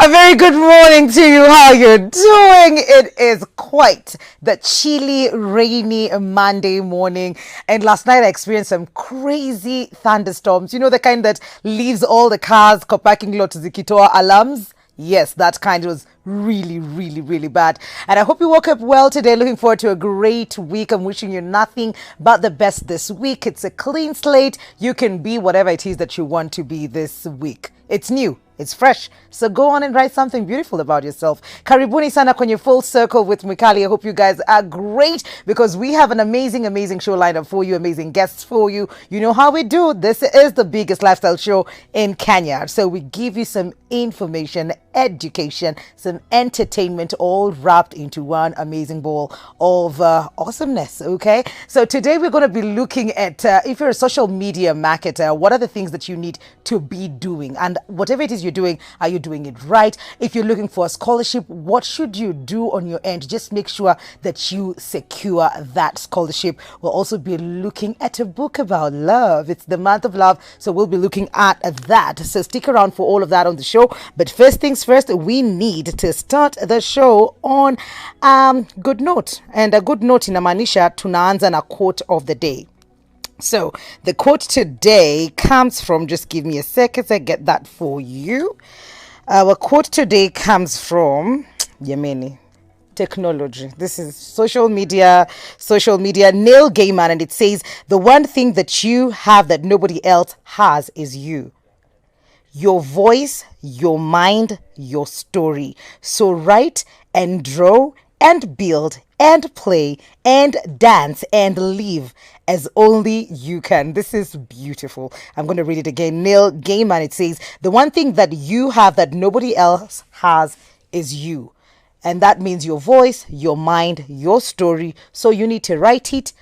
A very good morning to you. How you doing? It is quite the chilly, rainy Monday morning. And last night I experienced some crazy thunderstorms. You know, the kind that leaves all the cars, parking lot zikitoa alarms. Yes, that kind was really, really, really bad. And I hope you woke up well today. Looking forward to a great week. I'm wishing you nothing but the best this week. It's a clean slate. You can be whatever it is that you want to be this week. It's new. It's fresh. So go on and write something beautiful about yourself. Karibuni sana kwenye Full Circle with Mikali. I hope you guys are great because we have an amazing, amazing show lined up for you, amazing guests for you. You know how we do. This is the biggest lifestyle show in Kenya. So we give you some information, education, some entertainment, all wrapped into one amazing bowl of awesomeness. Okay. So today we're going to be looking at if you're a social media marketer, what are the things that you need to be doing? And whatever it is you're doing, are you doing it right? If you're looking for a scholarship, what should you do on your end? Just make sure that you secure that scholarship. We'll also be looking at a book about love. It's the month of love, so we'll be looking at that. So stick around for all of that on the show. But first things first, we need to start the show on good note. And a good note inamaanisha tunaanza na quote of the day. So the quote today comes from, just give me a second I get that for you. Our quote today comes from Yemeni technology. This is social media, Neil Gaiman, and it says, the one thing that you have that nobody else has is you. Your voice, your mind, your story. So write and draw and build and play and dance and live as only you can. This is beautiful. I'm going to read it again. Neil Gaiman, it says, the one thing that you have that nobody else has is you. And that means your voice, your mind, your story. So you need to write it.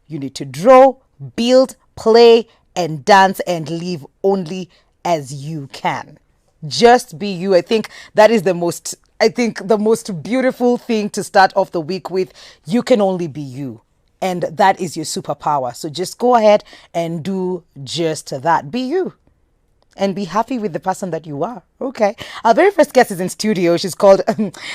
You need to draw, build, play, and dance and live only as you can. Just be you. I think that is the most beautiful thing to start off the week with. You can only be you. And that is your superpower. So just go ahead and do just that. Be you. And be happy with the person that you are. Okay. Our very first guest is in studio. She's called,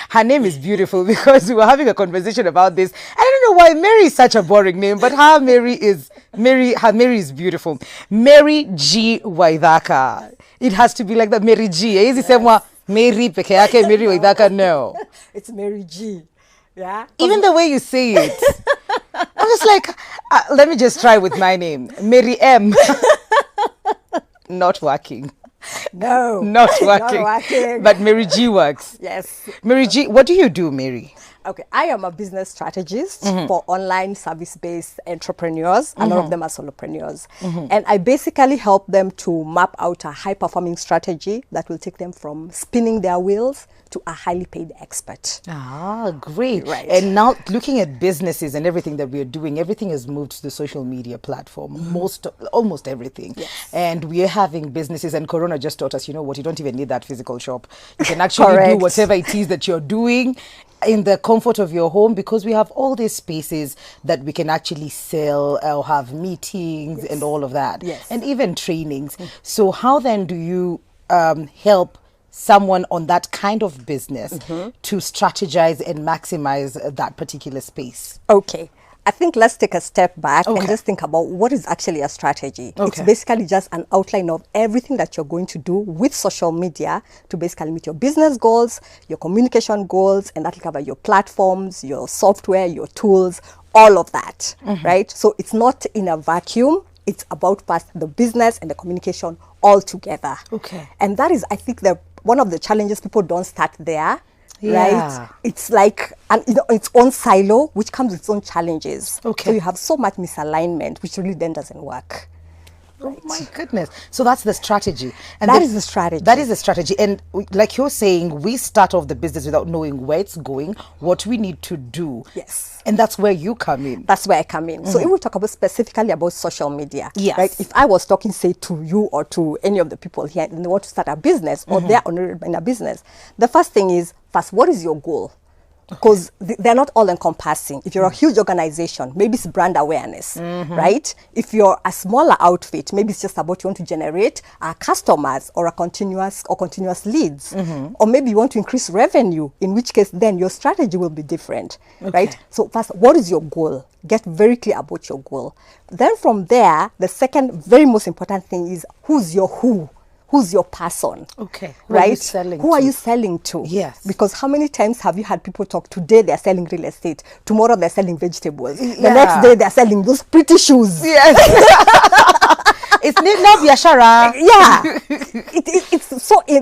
her name is beautiful because we were having a conversation about this. I don't know why Mary is such a boring name, but her Mary is beautiful. MaryG Waithaka. It has to be like that. MaryG. Easy semwa Mary peke yake, Mary Waithaka. No. It's MaryG. Yeah. Even the way you say it. I'm just like, let me just try with my name. Mary M. Not working. No. Not working. Not working. But MaryG works. Yes. MaryG, what do you do, Mary? Okay, I am a business strategist for online service-based entrepreneurs. A lot of them are solopreneurs. And I basically help them to map out a high-performing strategy that will take them from spinning their wheels to a highly paid expert. Ah, great. Right. And now looking at businesses and everything that we're doing, everything has moved to the social media platform, almost everything. Yes. And we're having businesses, and Corona just taught us, you know what, you don't even need that physical shop. You can actually do Correct. whatever it is that you're doing in the comfort of your home, because we have all these spaces that we can actually sell or have meetings and all of that. Yes. And even trainings. So how then do you help someone on that kind of business to strategize and maximize that particular space? Okay. I think let's take a step back and just think about what is actually a strategy. Okay. It's basically just an outline of everything that you're going to do with social media to basically meet your business goals, your communication goals, and that'll cover your platforms, your software, your tools, all of that, right? So it's not in a vacuum. It's about the business and the communication all together. Okay. And that is, I think, one of the challenges. People don't start there. Yeah. Right? It's like its own silo, which comes with its own challenges. Okay. So you have so much misalignment, which really then doesn't work. Oh my goodness. So that's the strategy. And That is the strategy. That is the strategy. And like you're saying, we start off the business without knowing where it's going, what we need to do. Yes. And that's where you come in. That's where I come in. So if we talk about specifically about social media, Yes. right? If I was talking, say, to you or to any of the people here and they want to start a business or they're in a business, the first thing is, what is your goal? because they're not all encompassing. If you're a huge organization, maybe it's brand awareness, right? If you're a smaller outfit, maybe it's just about you want to generate customers or continuous leads, or maybe you want to increase revenue, in which case then your strategy will be different, right? So first, what is your goal? Get very clear about your goal. Then from there, the second very most important thing is who's your who? Who's your person? Okay. Right? Who are you selling to? Yes. Because how many times have you had people talk, today they're selling real estate, tomorrow they're selling vegetables, the next day they're selling those pretty shoes. Yes. It's not biashara. Yeah.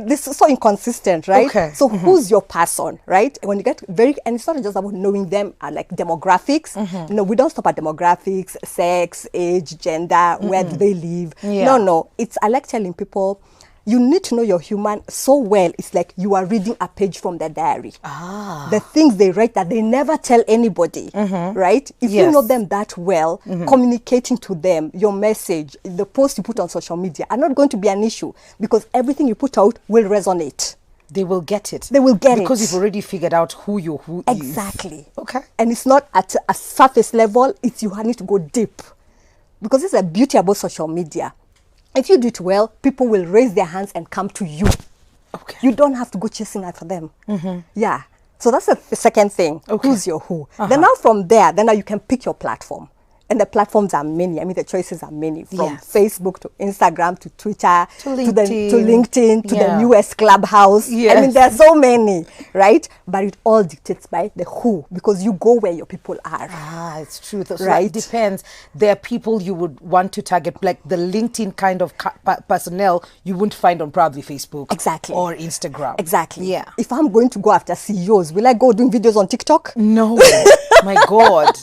This is so inconsistent, right? Okay. So who's your person, right? When you get and it's not just about knowing them like demographics. No, we don't stop at demographics, sex, age, gender, where do they live. Yeah. No. I like telling people, you need to know your human so well. It's like you are reading a page from their diary. The things they write that they never tell anybody, right? If you know them that well, communicating to them, your message, the post you put on social media are not going to be an issue, because everything you put out will resonate. They will get it. They will get because it. You've already figured out who your who is. Exactly. Okay. And it's not at a surface level. It's you need to go deep. Because it's a beauty about social media. If you do it well, people will raise their hands and come to you. Okay. You don't have to go chasing after them. Yeah. So that's the second thing. Okay. Who's your who? Then now from there, then now you can pick your platform. And the platforms are many. I mean, the choices are many. From Facebook to Instagram to Twitter to LinkedIn, to the US Clubhouse. Yes. I mean, there are so many, right? But it all dictates by the who, because you go where your people are. It's true. So Right. it depends. There are people you would want to target, like the LinkedIn kind of personnel you wouldn't find on probably Facebook. Exactly. Or Instagram. Exactly. Yeah. If I'm going to go after CEOs, will I go doing videos on TikTok? No. My God.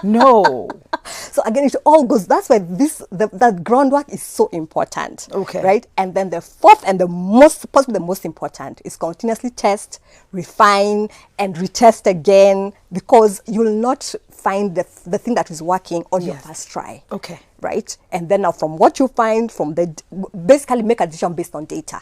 No. So again, it all goes. That's why that groundwork is so important. Okay. Right. And then the fourth and possibly the most important is continuously test, refine, and retest again, because you will not find the thing that is working on your first try. Okay. Right. And then now from what you find basically make a decision based on data.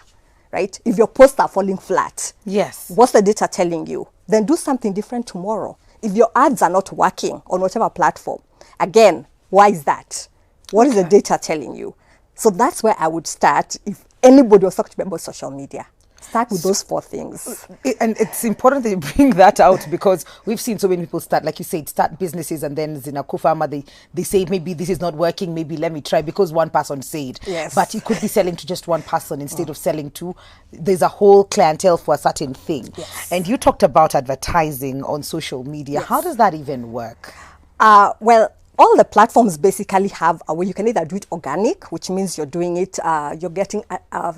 Right. If your posts are falling flat. Yes. What's the data telling you? Then do something different tomorrow. If your ads are not working on whatever platform, again, why is that? What is the data telling you? So that's where I would start if anybody was talking about social media. Start with those four things. And it's important that you bring that out, because we've seen so many people start, like you said, start businesses, and then Zinakufama, they say maybe this is not working, maybe let me try, because one person said. Yes. But you could be selling to just one person instead of selling to, there's a whole clientele for a certain thing. Yes. And you talked about advertising on social media. Yes. How does that even work? Well, all the platforms basically have a way. You can either do it organic, which means you're doing it, you're getting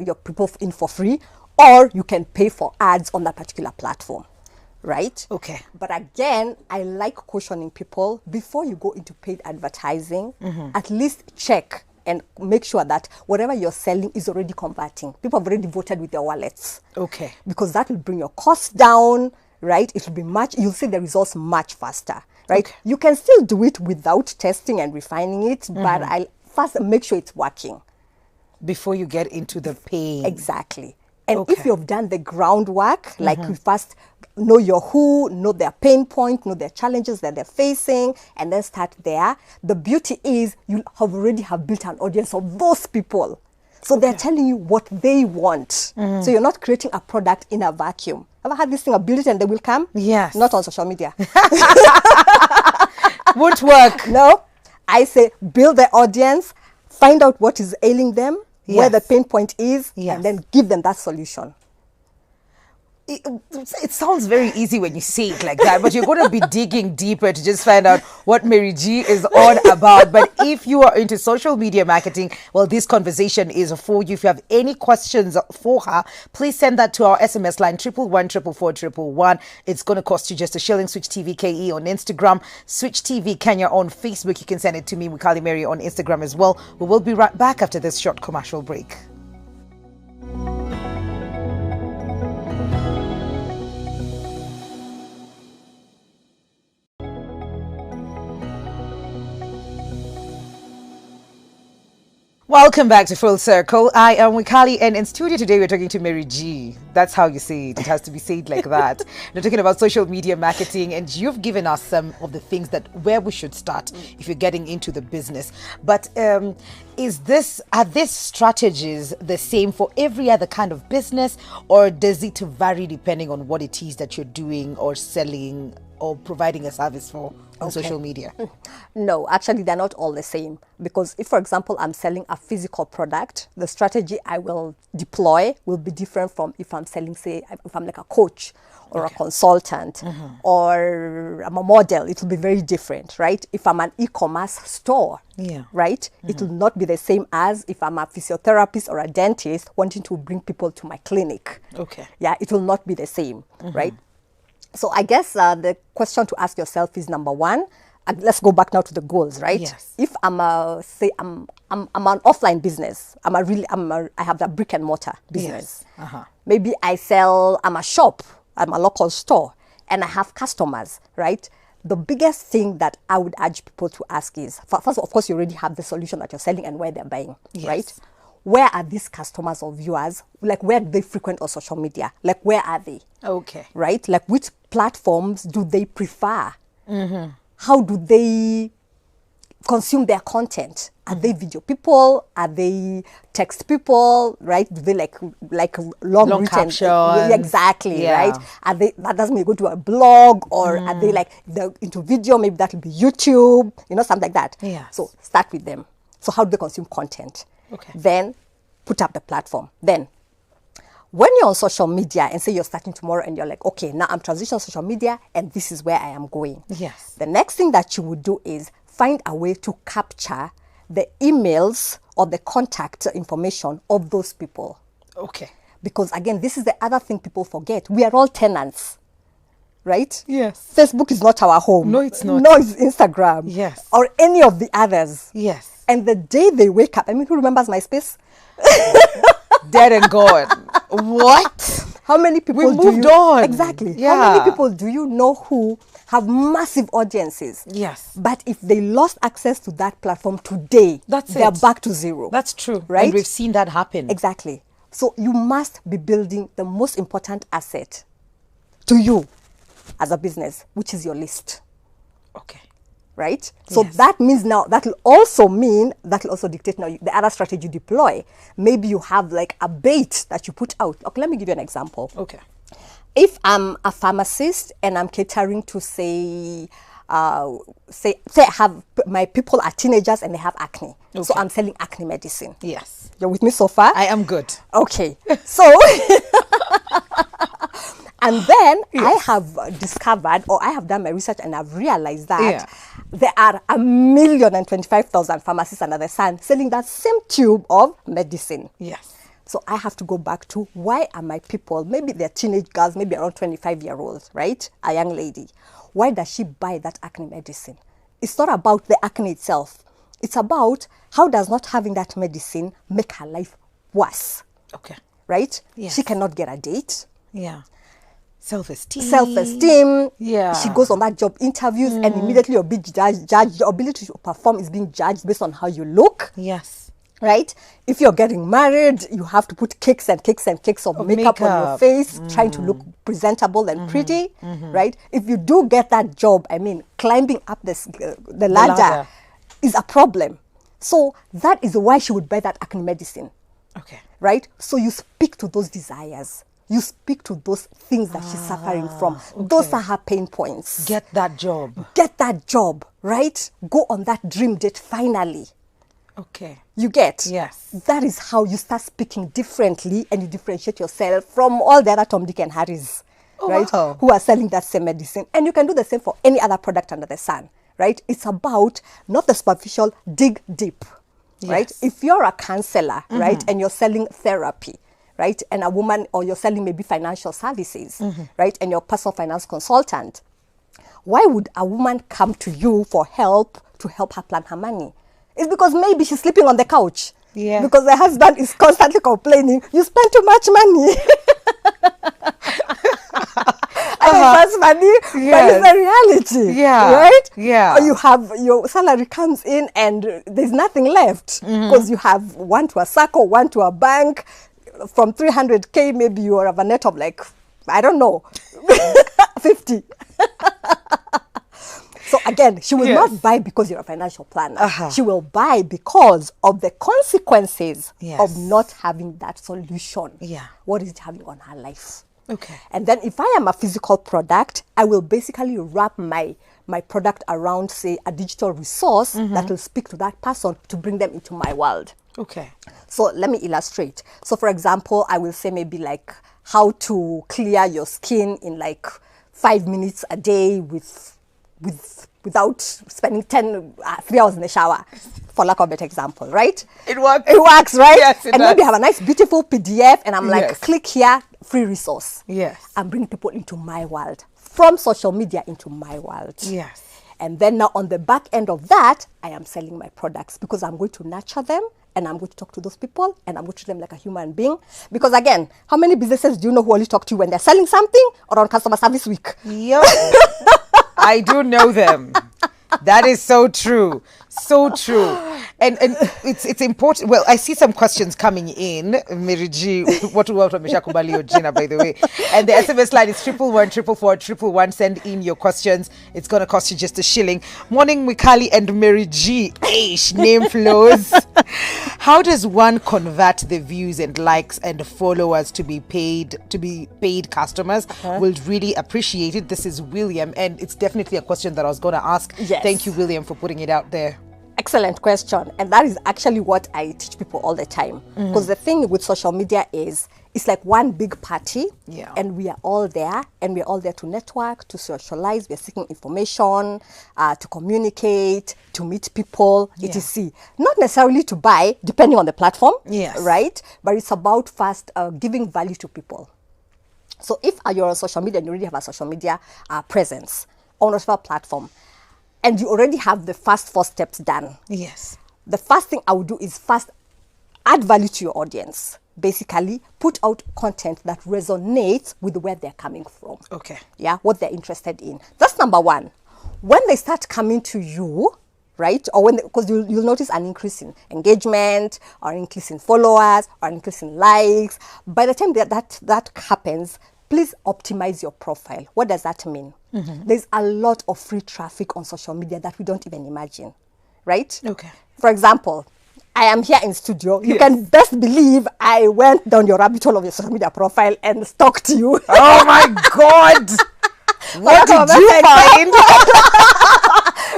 your people in for free, or you can pay for ads on that particular platform, right? Okay. But again, I like cautioning people, before you go into paid advertising, at least check and make sure that whatever you're selling is already converting. People have already voted with their wallets. Okay. Because that will bring your costs down, right? It will be you'll see the results much faster, right? Okay. You can still do it without testing and refining it, but I'll first make sure it's working. Before you get into the paying. Exactly. And Okay. if you've done the groundwork, like you first know your who, know their pain point, know their challenges that they're facing, and then start there. The beauty is you already have built an audience of those people. So they're telling you what they want. So you're not creating a product in a vacuum. Ever had this thing, build it and they will come? Yes. Not on social media. Won't work. No. I say build the audience, find out what is ailing them, where the pain point is, and then give them that solution. It sounds very easy when you say it like that, but you're going to be digging deeper to just find out what MaryG is on about. But if you are into social media marketing, well, this conversation is for you. If you have any questions for her, please send that to our SMS line 111 It's going to cost you just a shilling. Switch TV KE on Instagram, Switch TV Kenya on Facebook. You can send it to me, Mukali Mary, on Instagram as well. We will be right back after this short commercial break. Welcome back to Full Circle. I am Wikali, and in studio today we're talking to MaryG. That's how you say it. It has to be said like that. We're talking about social media marketing, and you've given us some of the things that where we should start if you're getting into the business. But are these strategies the same for every other kind of business, or does it vary depending on what it is that you're doing or selling or providing a service for on social media? No, actually, they're not all the same. Because if, for example, I'm selling a physical product, the strategy I will deploy will be different from if I'm selling, say, if I'm like a coach or a consultant or I'm a model, it will be very different, right? If I'm an e-commerce store, right, it will not be the same as if I'm a physiotherapist or a dentist wanting to bring people to my clinic. Yeah, it will not be the same, right? So I guess the question to ask yourself is, number one, let's go back now to the goals, right? Yes. If I'm an offline business, I have a brick and mortar business. Yes. Maybe I'm a shop, I'm a local store, and I have customers, right? The biggest thing that I would urge people to ask is, first of course, you already have the solution that you're selling and where they're buying, right? Where are these customers or viewers? Like, where do they frequent on social media? Like, where are they? Right? Like, which platforms do they prefer? How do they consume their content? Are they video people? Are they text people? Right? Do they like long written captions? Exactly, right? Are they, that doesn't mean go to a blog, or are they like they're into video? Maybe that will be YouTube, something like that. So start with them. So how do they consume content? Then put up the platform. Then when you're on social media and say you're starting tomorrow and you're like, okay, now I'm transitioning social media and this is where I am going. The next thing that you would do is find a way to capture the emails or the contact information of those people. Because again, this is the other thing people forget. We are all tenants, right? Facebook is not our home. No, it's not. No, it's Instagram. Or any of the others. And the day they wake up, I mean, who remembers MySpace? Dead and gone. What? How many people we moved on. Exactly. How many people do you know who have massive audiences? But if they lost access to that platform today, they're back to zero. That's true. Right? And we've seen that happen. Exactly. So you must be building the most important asset to you as a business, which is your list. Right? So that means now, that will also dictate now the other strategy you deploy. Maybe you have like a bait that you put out. Okay, let me give you an example. If I'm a pharmacist and I'm catering to say I have my people are teenagers and they have acne. So I'm selling acne medicine. You're with me so far? I am good. Okay. So and then I have discovered, or I have done my research and I've realized that there are 1,025,000 pharmacists under the sun selling that same tube of medicine. So I have to go back to, why are my people, maybe they're teenage girls, maybe around 25-year-olds, right? A young lady. Why does she buy that acne medicine? It's not about the acne itself. It's about how does not having that medicine make her life worse. Right? She cannot get a date. Self-esteem. She goes on that job interviews and immediately your ability to perform is being judged based on how you look. Right? If you're getting married, you have to put cakes and cakes and cakes of makeup on your face, trying to look presentable and pretty. Right? If you do get that job, I mean, climbing up the ladder is a problem. So that is why she would buy that acne medicine. Right? So you speak to those desires. You speak to those things that she's suffering from. Those are her pain points. Get that job. Get that job, right? Go on that dream date finally. You get? That is how you start speaking differently and you differentiate yourself from all the other Tom, Dick and Harrys, right? Who are selling that same medicine. And you can do the same for any other product under the sun, right? It's about not the superficial, dig deep, right? If you're a counselor, right, and you're selling therapy, right, and a woman, or you're selling maybe financial services, right, and you're a personal finance consultant, why would a woman come to you for help to help her plan her money? It's because maybe she's sleeping on the couch. Because the husband is constantly complaining, you spend too much money. That's funny, but Yes. it's a reality. Yeah. Right? Yeah. Or you have your salary comes in and there's nothing left because you have one to a circle, one to a bank. From 300K, maybe you have a net of like, I don't know, 50. So again, she will Yes. not buy because you're a financial planner. Uh-huh. She will buy because of the consequences Yes. of not having that solution. Yeah. What is it having on her life? Okay. And then if I am a physical product, I will basically wrap my product around, say, a digital resource that will speak to that person to bring them into my world. Okay. So let me illustrate. So for example, I will say maybe like how to clear your skin in like 5 minutes a day without spending 3 hours in the shower, for lack of a better example, right? It works. It works, right? Yes, it and maybe does. have a nice, beautiful PDF, and I'm like, Yes. click here, free resource. Yes. And bring people into my world, from social media into my world. Yes. And then now on the back end of that, I am selling my products because I'm going to nurture them and I'm going to talk to those people and I'm going to treat them like a human being. Because again, how many businesses do you know who only talk to you when they're selling something or on customer service week? Yep. I do know them. That is so true. So true. And it's important. Well, I see some questions coming in. MaryG, what Kubali Gina, by the way. And the SMS line is 111 Send in your questions. It's going to cost you just a shilling. Morning, Mikali and MaryG. Ish, name flows. How does one convert the views and likes and followers to be paid customers? We'll really appreciate it. This is William, and it's definitely a question that I was going to ask. Yes. Thank you, William, for putting it out there. Excellent question. And that is actually what I teach people all the time. Because the thing with social media is, it's like one big party. Yeah. And we are all there. And we're all there to network, to socialize. We're seeking information, to communicate, to meet people, etc. Not necessarily to buy, depending on the platform. Yes. Right? But it's about first giving value to people. So if you're on social media and you already have a social media presence on whatever platform, and you already have the first 4 steps done. Yes. The first thing I would do is first add value to your audience. Basically, put out content that resonates with where they're coming from. Okay. Yeah, what they're interested in. That's number 1. When they start coming to you, right? Or because you'll notice an increase in engagement, or an increase in followers, or an increase in likes. By the time that happens, please optimize your profile. What does that mean? There's a lot of free traffic on social media that we don't even imagine, right? Okay. For example, I am here in studio. You Yes. can best believe I went down your rabbit hole of your social media profile and stalked you. Oh my God! What did you find?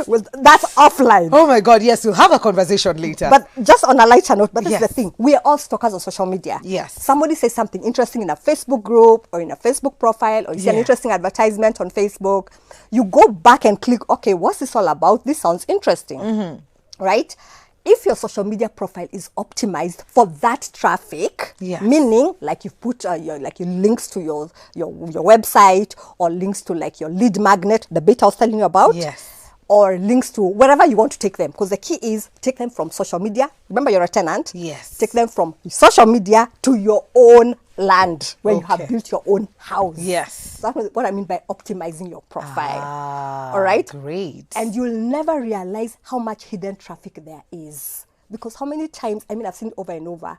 Well, that's offline. Oh my God! Yes, we'll have a conversation later. But just on a lighter note, but this Yes. is the thing. We are all stalkers on social media. Yes. Somebody says something interesting in a Facebook group or in a Facebook profile, or you see an Yeah. interesting advertisement on Facebook. You go back and click, okay, what's this all about? This sounds interesting. Right? If your social media profile is optimized for that traffic, Yes. meaning like you've put your links to your website, or links to like your lead magnet, the bit I was telling you about. Yes. Or links to wherever you want to take them. Because the key is take them from social media. Remember, you're a tenant. Yes. Take them from social media to your own land where you have Okay. built your own house. Yes. That's what I mean by optimizing your profile. Ah, All right? great. And you'll never realize how much hidden traffic there is. Because how many times, I've seen it over and over.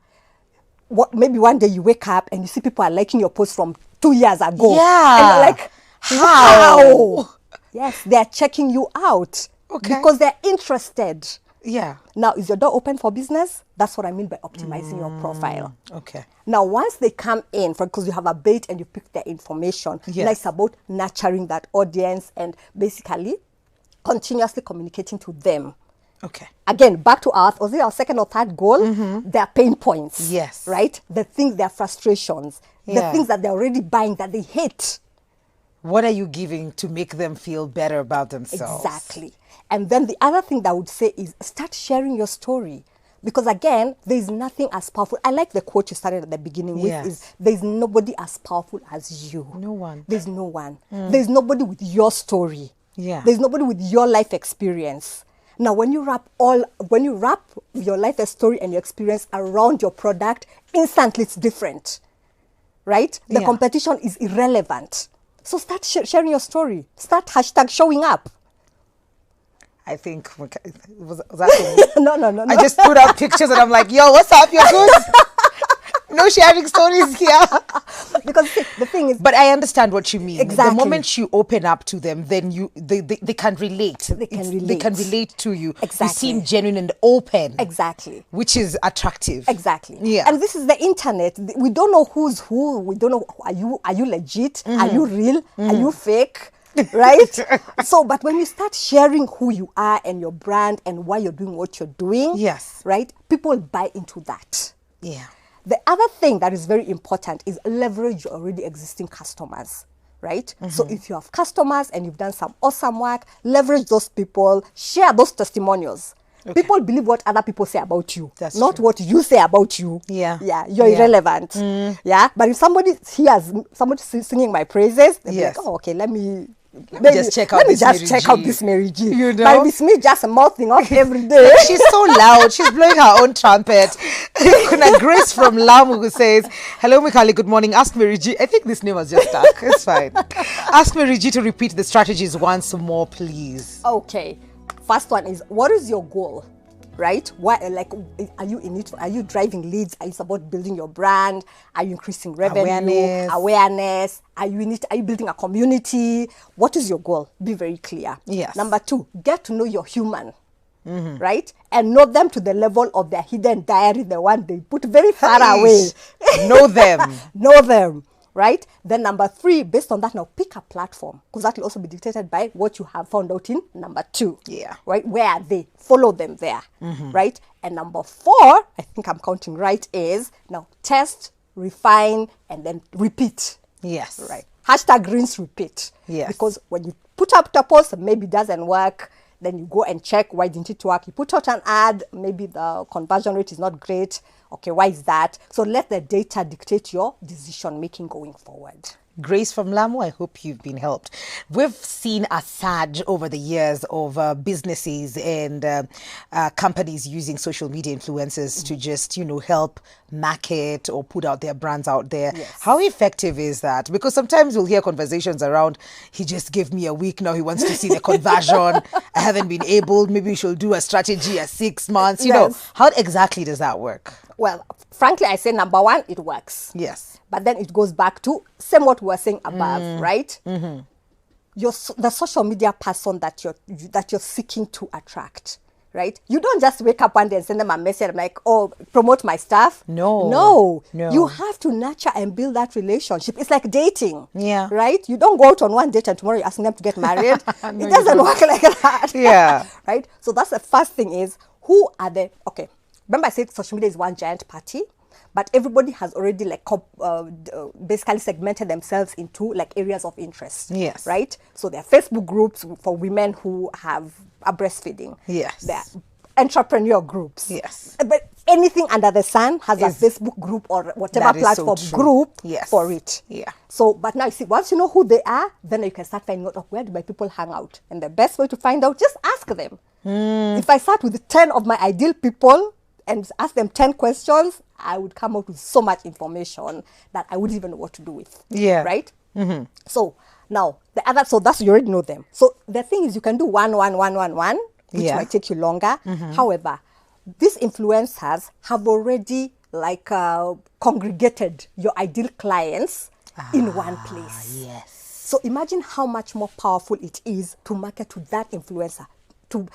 Maybe one day you wake up and you see people are liking your post from 2 years ago. Yeah. And you're like, How? Yes, they're checking you out. Okay. Because they're interested. Yeah. Now, is your door open for business? That's what I mean by optimizing your profile. Okay. Now, once they come in, because you have a bait and you pick their information, Yes. now it's about nurturing that audience and basically continuously communicating to them. Okay. Again, back to was it our second or third goal? Their pain points. Yes. Right? The things, their frustrations, the Yeah. things that they're already buying that they hate. What are you giving to make them feel better about themselves? Exactly. And then the other thing that I would say is start sharing your story. Because again, there's nothing as powerful. I like the quote you started at the beginning with, Yes. is there's nobody as powerful as you. No one. There's no one. There's nobody with your story. Yeah. There's nobody with your life experience. Now, when you wrap your life story and your experience around your product, instantly it's different. Right? The Yeah. competition is irrelevant. So start sharing your story. Start hashtag showing up. I think, was that for me? No. I just put up pictures and I'm like, yo, what's up? You're good? No sharing stories here. Because the thing is, but I understand what you mean. Exactly. The moment you open up to them, then they can relate. They can relate. They can relate to you. Exactly. You seem genuine and open. Exactly. Which is attractive. Exactly. Yeah. And this is the internet. We don't know who's who. We don't know, are you legit? Are you real? Are you fake? Right? So, but when you start sharing who you are and your brand and why you're doing what you're doing, yes, right? People buy into that. Yeah. The other thing that is very important is leverage your already existing customers, right? So if you have customers and you've done some awesome work, leverage those people, share those testimonials. Okay. People believe what other people say about you, not true. What you say about you. Yeah. Yeah, you're irrelevant. Yeah, but if somebody hears somebody singing my praises, they'll be like, oh, okay, let me just check out this MaryG. You know? But it's me just mouthing off every day. She's so loud. She's blowing her own trumpet. Kuna Grace from Lamu who says, hello, Mikali, good morning. Ask MaryG. I think this name was just stuck. It's fine. Ask MaryG to repeat the strategies once more, please. Okay. First one is, what is your goal? Right? What, like, are you in it? Are you driving leads? Are you about building your brand? Are you increasing revenue? Awareness? Are you in it? Are you building a community? What is your goal? Be very clear. Yes. Number 2, get to know your human. Right? And know them to the level of their hidden diary, the one they put very far away. Know them. Know them. Right? Then number 3, based on that, now pick a platform, because that will also be dictated by what you have found out in number 2. Yeah. Right? Where are they? Follow them there. Right? And number 4, I think I'm counting right, is now test, refine, and then repeat. Yes. Right. Hashtag rinse, repeat. Yes. Because when you put up the post, maybe it doesn't work. Then you go and check, why didn't it work? You put out an ad, maybe the conversion rate is not great. Okay, why is that? So let the data dictate your decision making going forward. Grace from Lamu, I hope you've been helped. We've seen a surge over the years of businesses and companies using social media influencers to just, help market or put out their brands out there. Yes. How effective is that? Because sometimes we'll hear conversations around, he just gave me a week, now he wants to see the conversion. I haven't been able, maybe we should do a strategy at 6 months. You know, how exactly does that work? Well, frankly, I say number 1, it works. Yes. But then it goes back to same what we were saying above, right? The social media person that you're seeking to attract, right? You don't just wake up one day and send them a message. I'm like, oh, promote my stuff. No. You have to nurture and build that relationship. It's like dating. Yeah. Right? You don't go out on one date and tomorrow you're asking them to get married. It doesn't work like that. Yeah. Right? So that's the first thing is, who are the, okay. Remember I said social media is one giant party, but everybody has already basically segmented themselves into like areas of interest. Yes. Right? So there are Facebook groups for women who are breastfeeding. Yes. There are entrepreneur groups. Yes. But anything under the sun has a Facebook group or whatever platform group for it. Yeah. So, but now you see, once you know who they are, then you can start finding out, where do my people hang out? And the best way to find out, just ask them. If I start with 10 of my ideal people and ask them 10 questions, I would come out with so much information that I wouldn't even know what to do with. Yeah. Right? So now the other, so that's, you already know them. So the thing is, you can do one, which might take you longer. However, these influencers have already congregated your ideal clients in one place. Yes. So imagine how much more powerful it is to market to that influencer.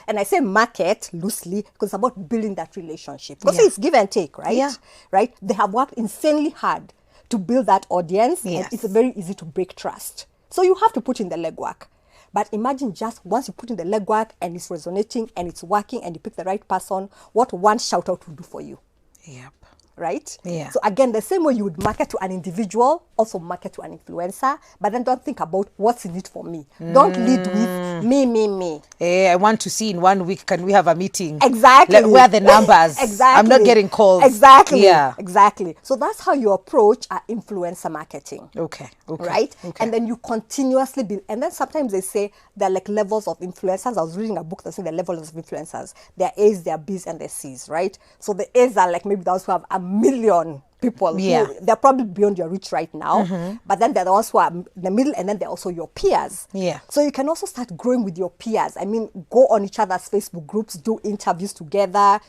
And I say market loosely because it's about building that relationship. Because it's give and take, right? Yeah. Right? They have worked insanely hard to build that audience. Yes. And it's very easy to break trust. So you have to put in the legwork. But imagine just once you put in the legwork and it's resonating and it's working and you pick the right person, what one shout out will do for you. Yep. Right? Yeah. So again, the same way you would market to an individual, also market to an influencer, but then don't think about what's in it for me. Don't lead with me. Hey, I want to see in 1 week, can we have a meeting? Exactly. Where are the numbers? Exactly. I'm not getting calls. Exactly. Yeah. Exactly. So that's how you approach influencer marketing. Okay. Right? Okay. And then you continuously build. And then sometimes they say there are like levels of influencers. I was reading a book that said the levels of influencers. There are A's, there are B's, and there are C's, right? So the A's are like maybe those who have 1 million people Yeah. who they're probably beyond your reach right now, but then there are the ones who are in the middle, and then they're also your peers. Yeah. So you can also start growing with your peers. I mean, go on each other's Facebook groups, do interviews together,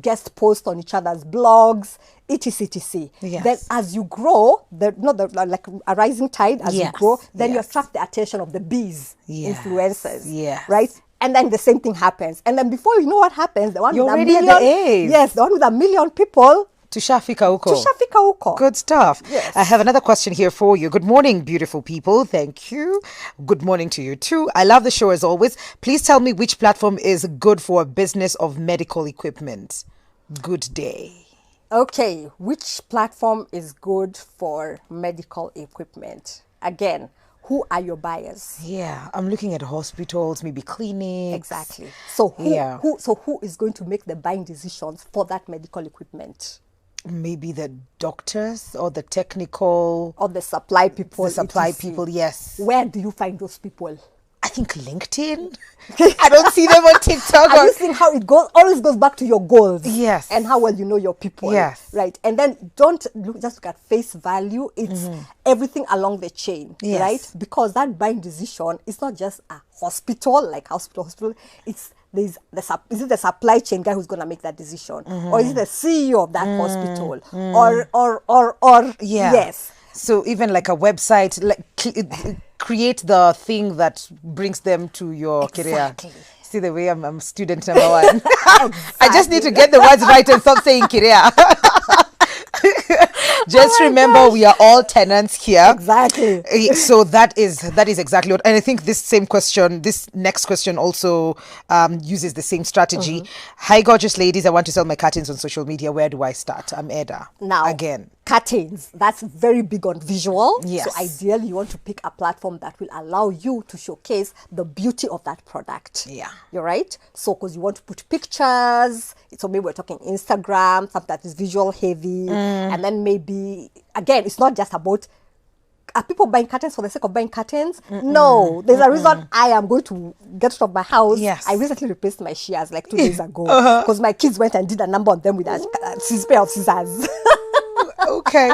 guest post on each other's blogs, etc, etc. Yes. Then as you grow, like a rising tide, as you Yes. grow, then you Yes. attract the attention of the bees, Yes. influencers, Yes. right? And then the same thing happens. And then before you know what happens, the one You're with a already at million, the A's. yes, the one with a million people, Tushafika uko. Tushafika uko. Good stuff. Yes. I have another question here for you. Good morning, beautiful people. Thank you. Good morning to you too. I love the show as always. Please tell me which platform is good for a business of medical equipment. Good day. Okay, which platform is good for medical equipment? Again, who are your buyers? Yeah, I'm looking at hospitals, maybe clinics. Exactly. So Yeah. who is going to make the buying decisions for that medical equipment? Maybe the doctors or the technical, Or the supply people? the supply etc. people. Yes. Where do you find those people? I think LinkedIn. I don't see them on TikTok. Are you seeing how it always goes back to your goals? Yes. And how well you know your people. Yes. Right. And then don't just look at face value. It's everything along the chain. Yes. Right? Because that buying decision is not just a hospital, like hospital. It's is it the supply chain guy who's going to make that decision? Or is it the CEO of that hospital? Or Yeah. yes. So even like a website, like create the thing that brings them to your career. Exactly. See the way I'm student number one. I just need to get the words right and stop saying career. Just remember, we are all tenants here. Exactly. So that is exactly what, and I think this next question also uses the same strategy. Hi, gorgeous ladies. I want to sell my curtains on social media. Where do I start? I'm Eda. Now, Again. curtains, that's very big on visual. Yes. So ideally, you want to pick a platform that will allow you to showcase the beauty of that product. Yeah. You're right. So, because you want to put pictures, so maybe we're talking Instagram, something that is visual heavy, and then maybe, again, it's not just about, are people buying curtains for the sake of buying curtains? No, there's a reason I am going to get out of my house. Yes. I recently replaced my shears like 2 days ago because my kids went and did a number on them with a pair of scissors. Okay.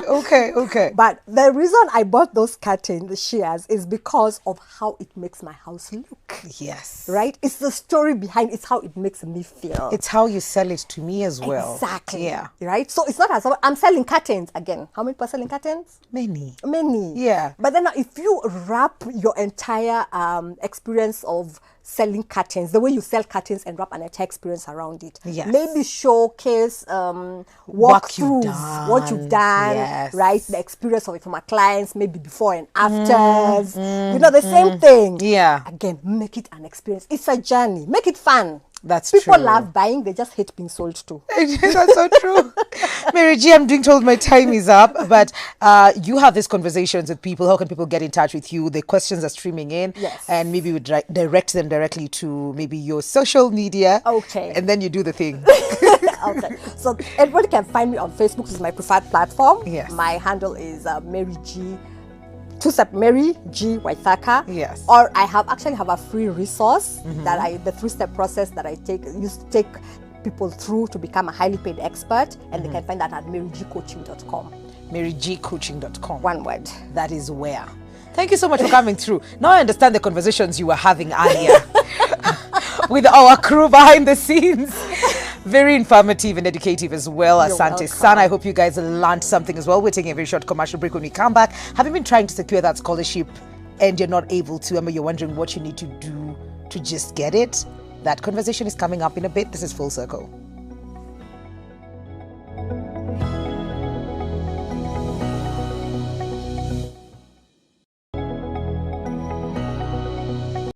But the reason I bought those curtains, the shears, is because of how it makes my house look. Yes. Right? It's the story behind it's how it makes me feel. It's how you sell it to me as well. Exactly. Yeah. Right? So it's not as I'm selling curtains again. How many people are selling curtains? Many. Many. Yeah. But then if you wrap your entire experience of selling curtains, the way you sell curtains, and wrap an entire experience around it. Yes. Maybe showcase What you've walkthroughs, what you've done, Yes. right? The experience of it for my clients, maybe before and afters. The same thing. Yeah. Again, make it an experience. It's a journey. Make it fun. That's People true. love buying, they just hate being sold to. That's so true. MaryG, I'm being told my time is up, but you have these conversations with people. How can people get in touch with you? The questions are streaming in. Yes. And maybe we direct them directly to maybe your social media. Okay. And then you do the thing. Okay. So everybody can find me on Facebook. This is my preferred platform. Yes. My handle is MaryG. MaryG Waithaka. Yes. Or I have a free resource that the 3-step process that I use to take people through to become a highly paid expert, and they can find that at marygcoaching.com. MaryGcoaching.com. One word. That is where. Thank you so much for coming through. Now I understand the conversations you were having earlier with our crew behind the scenes. Very informative and educative as well. You're Asante welcome. San. I hope you guys learned something as well. We're taking a very short commercial break. When we come back, have you been trying to secure that scholarship and you're not able to? You're wondering what you need to do to just get it? That conversation is coming up in a bit. This is Full Circle.